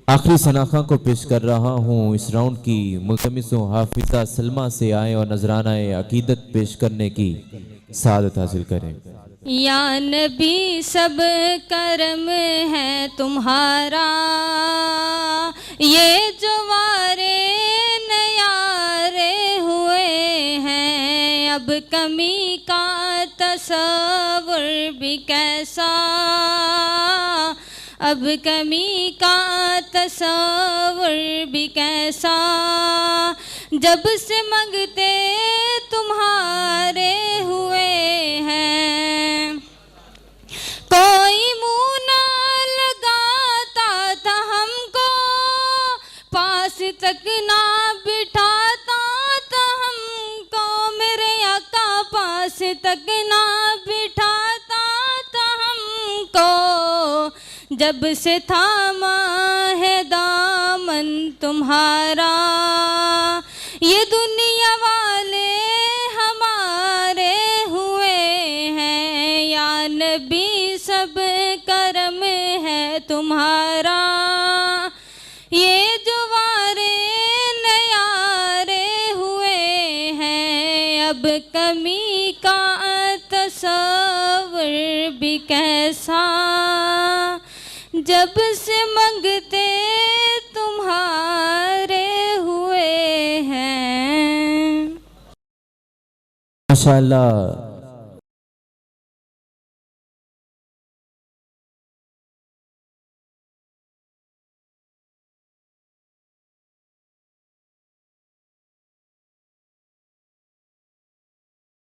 आखिरी सनाखा को पेश कर रहा हूँ। इस राउंड की मुल्तमिस हूँ हाफिजा सलमा से आए और नजराना अकीदत पेश करने की सादत हासिल करें। या नबी सब करम है तुम्हारा, ये जो वारे नयारे हुए हैं, अब कमी का तसव्वुर भी कैसा, अब कमी का तसव्वुर भी कैसा, जब से मंगते तुम्हारे हुए हैं। कोई मुँह ना लगाता था हमको, पास तक ना बिठाता था हमको, मेरे आका पास तक ना बिठाता था हमको, जब से थामा है दामन तुम्हारा, ये दुनिया वाले हमारे हुए हैं। या नबी सब करम है तुम्हारा, ये जो वारे नयारे हुए हैं, अब कमी का तसव्वुर भी कैसा, जब से मंगते तुम्हारे हुए हैं। माशाअल्लाह।